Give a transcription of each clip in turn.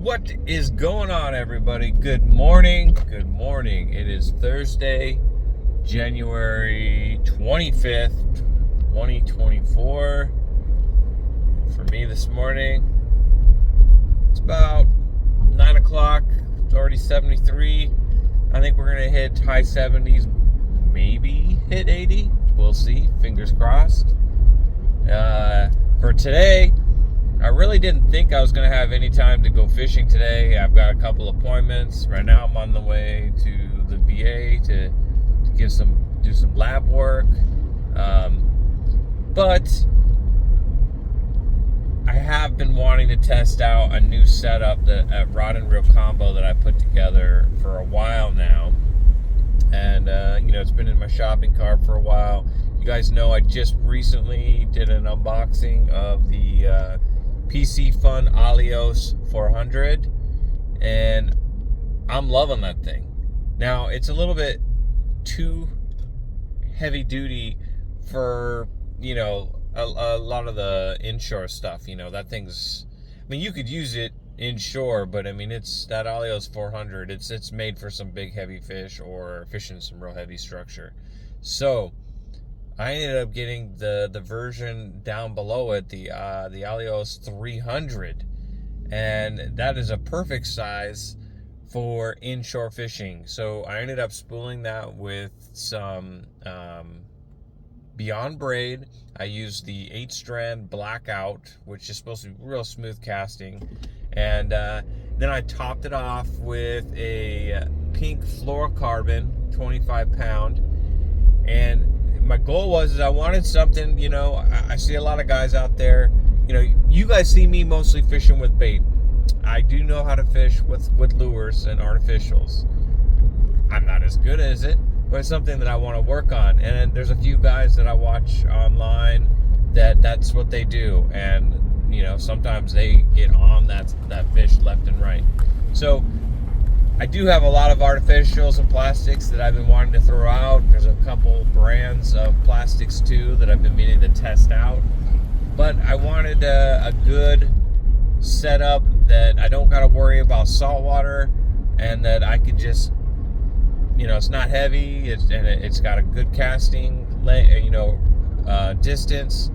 What is going on, everybody? Good morning. Good morning. It is Thursday, January 25th, 2024. For me this morning, it's about 9 o'clock. It's already 73. I think we're going to hit high 70s, maybe hit 80. We'll see. Fingers crossed. For today, I really didn't think I was going to have any time to go fishing today. I've got a couple appointments. Right now I'm on the way to the VA to do some lab work. But I have been wanting to test out a new setup at Rod and Reel Combo that I put together for a while now. And, it's been in my shopping cart for a while. You guys know I just recently did an unboxing of the Piscifun alijoz 400, and I'm loving that thing. Now, it's a little bit too heavy duty for, a lot of the inshore stuff. That thing's, you could use it inshore, but it's that alijoz 400. It's made for some big heavy fish or fishing some real heavy structure. So I ended up getting the version down below it, the alijoz 300, and that is a perfect size for inshore fishing. So I ended up spooling that with some Beyond braid. I used the 8-strand blackout, which is supposed to be real smooth casting, and then I topped it off with a pink fluorocarbon 25 pound. And my goal was I wanted something, I see a lot of guys out there, you guys see me mostly fishing with bait. I do know how to fish with lures and artificials. I'm not as good as it, but it's something that I want to work on. And there's a few guys that I watch online that's what they do. And, sometimes they get on that fish left and right. So I do have a lot of artificials and plastics that I've been wanting to throw out. There's a couple brands of plastics too that I've been meaning to test out. But I wanted a good setup that I don't got to worry about salt water, and that I could just, it's not heavy, it's got a good casting, distance.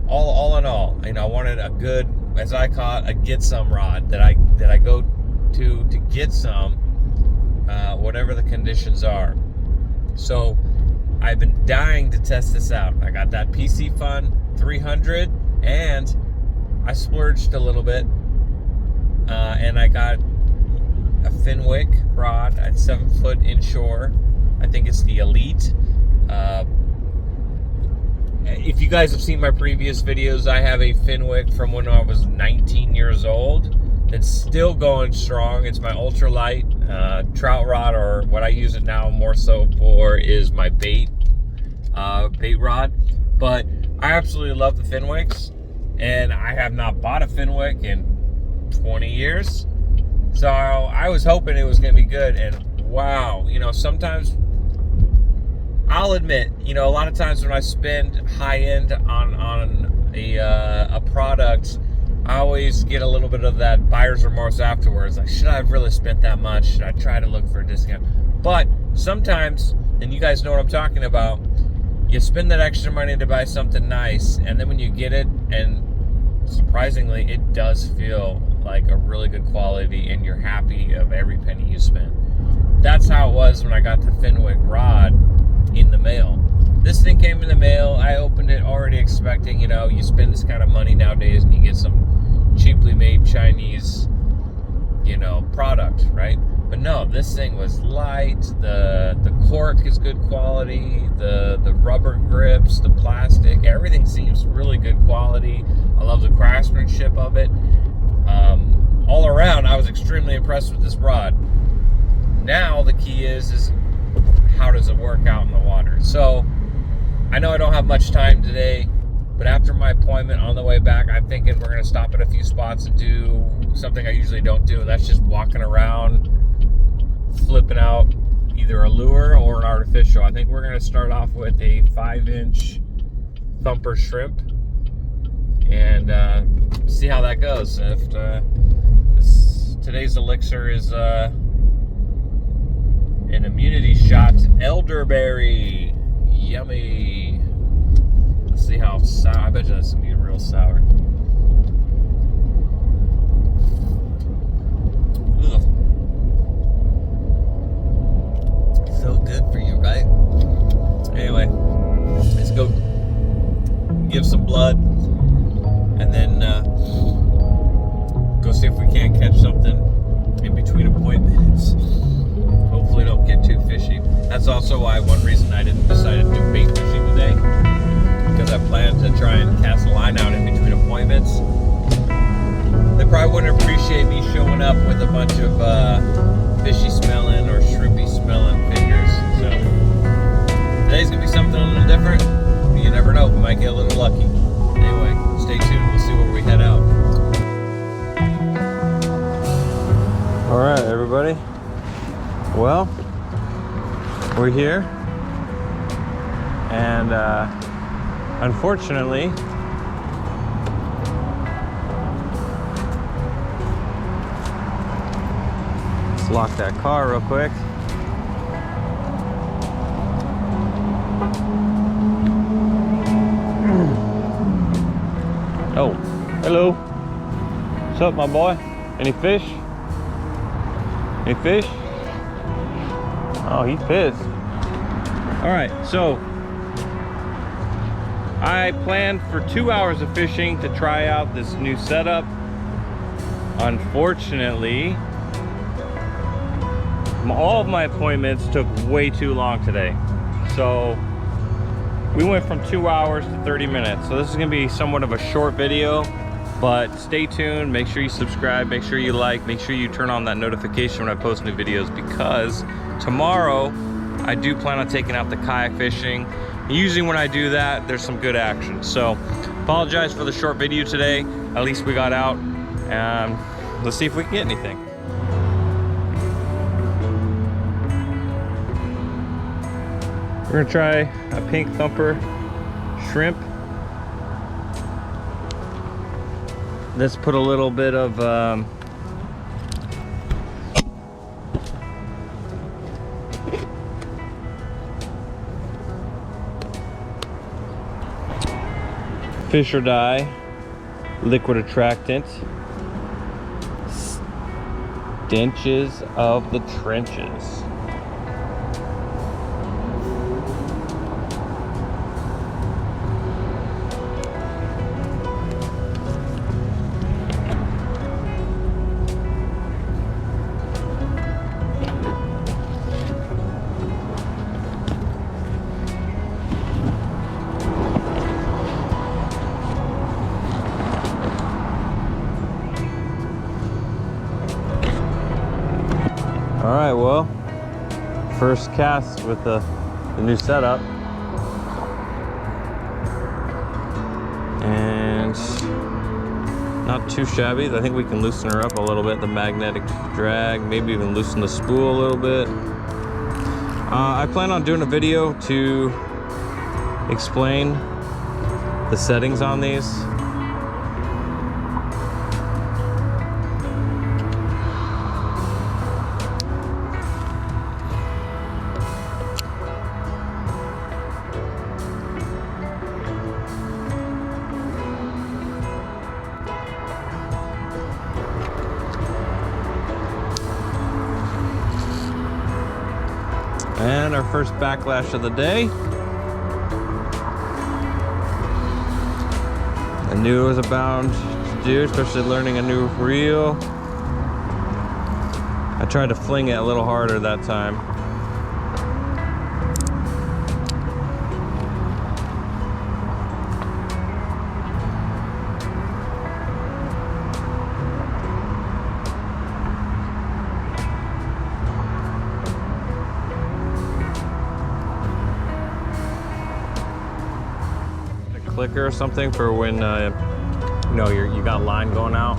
All in all, I wanted a good, as I call it, a get some rod that I go to get some, whatever the conditions are. So I've been dying to test this out. I got that Piscifun 300, and I splurged a little bit, and I got a Fenwick rod at 7-foot inshore. I think it's the Elite. If you guys have seen my previous videos, I have a Fenwick from when I was 19 years old. It's still going strong. It's my ultralight trout rod, or what I use it now more so for is my bait rod. But I absolutely love the Fenwicks, and I have not bought a Fenwick in 20 years. So I was hoping it was going to be good, and wow, sometimes I'll admit, a lot of times when I spend high end on a product, I always get a little bit of that buyer's remorse afterwards. Like, should I have really spent that much? Should I try to look for a discount? But sometimes, and you guys know what I'm talking about, you spend that extra money to buy something nice, and then when you get it, and surprisingly, it does feel like a really good quality, and you're happy of every penny you spent. That's how it was when I got the Fenwick rod in the mail. This thing came in the mail. I opened it already expecting, you spend this kind of money nowadays and you get some cheaply made Chinese, product, right? But no, this thing was light. The cork is good quality. The rubber grips, the plastic, everything seems really good quality. I love the craftsmanship of it. All around, I was extremely impressed with this rod. Now the key is how does it work out in the water? So I know I don't have much time today, but after my appointment on the way back, I'm thinking we're going to stop at a few spots and do something I usually don't do. That's just walking around, flipping out either a lure or an artificial. I think we're going to start off with a 5-inch Thumpr shrimp and see how that goes. If today's elixir is an immunity shot elderberry. Yummy. Let's see how sour. I bet you that's gonna be real sour. Ugh. So good for you, right? Anyway, let's go give some blood and then go see if we can't catch something in between appointments. Hopefully don't get too fishy. That's also why one reason I didn't decide to do bait fishing today, because I planned to try and cast a line out in between appointments. They probably wouldn't appreciate me showing up with a bunch of fishy smelling or shrimpy smelling fingers. So today's gonna be something a little different. You never know, we might get a little lucky. Anyway, stay tuned, we'll see where we head out. Alright everybody, well, we're here, and unfortunately, let's lock that car real quick. Oh, hello. What's up, my boy? Any fish? Any fish? Oh, he's pissed. All right, so I planned for 2 hours of fishing to try out this new setup. Unfortunately, all of my appointments took way too long today. So we went from 2 hours to 30 minutes. So this is gonna be somewhat of a short video, but stay tuned, make sure you subscribe, make sure you like, make sure you turn on that notification when I post new videos, because tomorrow I do plan on taking out the kayak fishing. Usually when I do that, there's some good action. So apologize for the short video today. At least we got out, and let's see if we can get anything. We're gonna try a pink Thumpr shrimp. Let's put a little bit of fish or dye, liquid attractant, stenches of the trenches. All right, well, first cast with the new setup, and not too shabby. I think we can loosen her up a little bit, the magnetic drag, maybe even loosen the spool a little bit. I plan on doing a video to explain the settings on these. And our first backlash of the day. I knew it was bound to do, especially learning a new reel. I tried to fling it a little harder that time. Clicker or something for when you know you got line going out.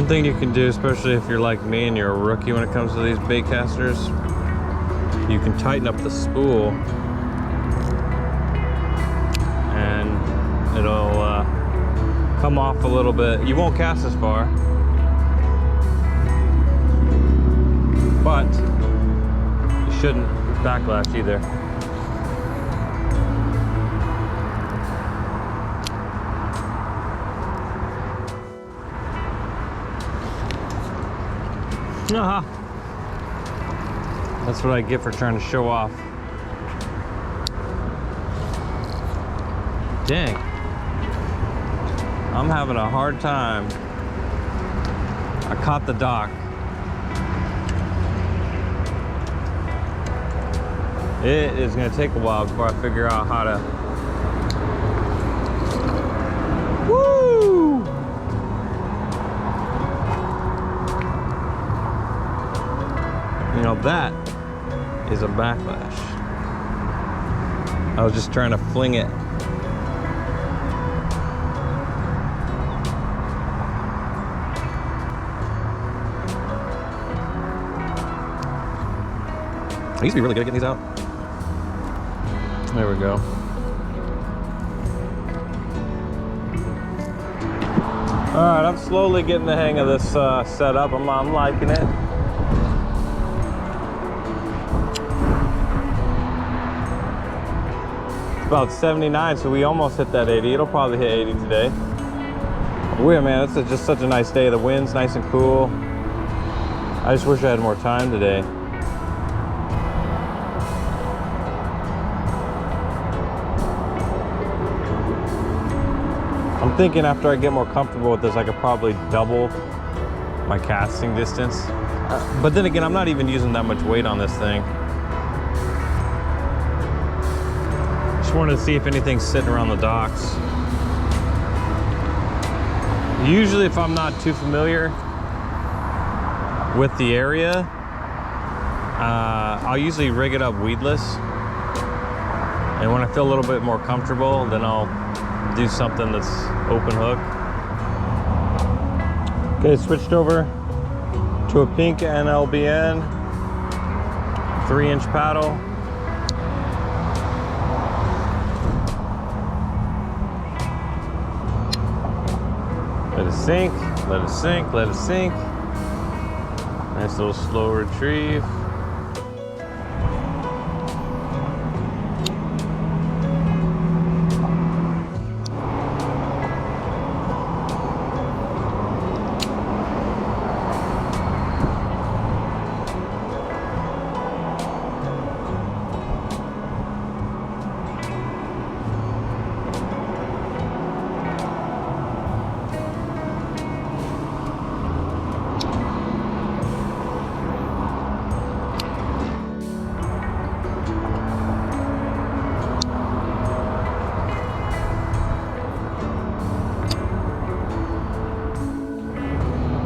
One thing you can do, especially if you're like me and you're a rookie when it comes to these bait casters, you can tighten up the spool and it'll come off a little bit. You won't cast as far, but you shouldn't backlash either. That's what I get for trying to show off. Dang. I'm having a hard time. I caught the dock. It is going to take a while before I figure out how to... Woo! You know, that is a backlash. I was just trying to fling it. I used to be really good at getting these out. There we go. All right, I'm slowly getting the hang of this setup. I'm liking it. It's about 79, so we almost hit that 80. It'll probably hit 80 today. Weird, man, it's just such a nice day. The wind's nice and cool. I just wish I had more time today. I'm thinking after I get more comfortable with this, I could probably double my casting distance. But then again, I'm not even using that much weight on this thing. Just wanted to see if anything's sitting around the docks. Usually if I'm not too familiar with the area, I'll usually rig it up weedless. And when I feel a little bit more comfortable, then I'll do something that's open hook. Okay, switched over to a pink NLBN 3-inch paddle. Let it sink, let it sink, let it sink. Nice little slow retrieve.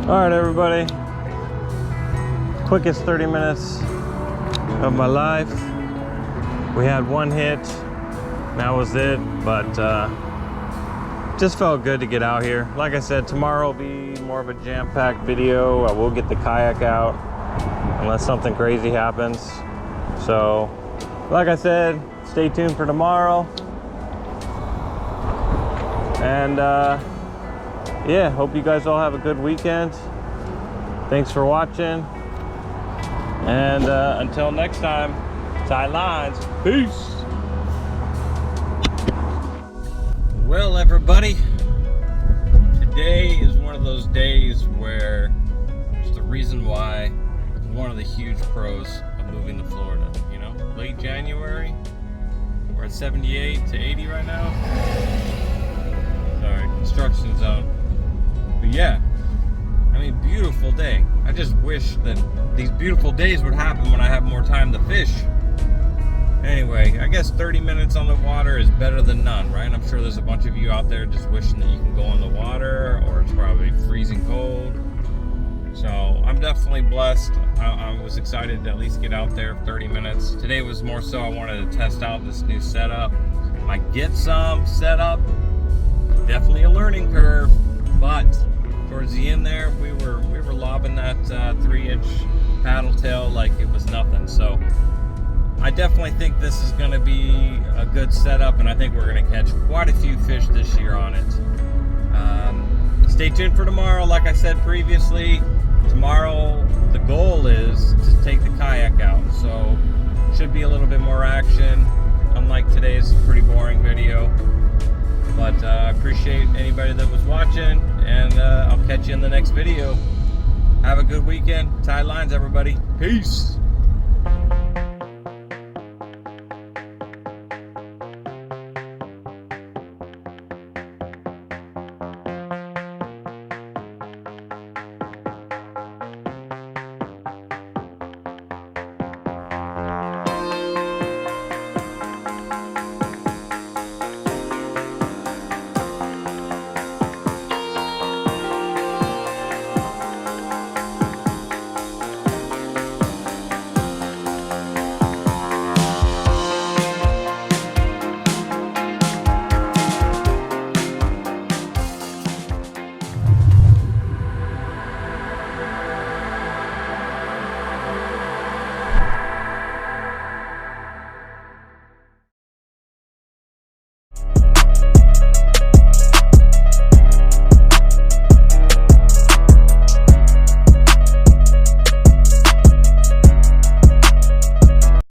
All right, everybody. Quickest 30 minutes of my life. We had one hit. That was it, but just felt good to get out here. Like I said, tomorrow will be more of a jam-packed video. I will get the kayak out unless something crazy happens. So, like I said, stay tuned for tomorrow. And yeah, hope you guys all have a good weekend. Thanks for watching. And until next time, tight lines. Peace. Well, everybody, today is one of those days where it's the reason why one of the huge pros of moving to Florida. You know, late January, we're at 78 to 80 right now. Sorry, construction zone. But yeah, I mean, beautiful day. I just wish that these beautiful days would happen when I have more time to fish. Anyway, I guess 30 minutes on the water is better than none, right? I'm sure there's a bunch of you out there just wishing that you can go in the water, or it's probably freezing cold. So I'm definitely blessed. I was excited to at least get out there 30 minutes. Today was more so I wanted to test out this new setup. My get some setup, definitely a learning curve, but towards the end there, we were lobbing that 3-inch paddle tail like it was nothing. So I definitely think this is going to be a good setup, and I think we're going to catch quite a few fish this year on it. Stay tuned for tomorrow. Like I said previously, tomorrow the goal is to take the kayak out, so should be a little bit more action, unlike today's pretty boring video. But I appreciate anybody that was watching, and I'll catch you in the next video. Have a good weekend. Tie lines, everybody. Peace.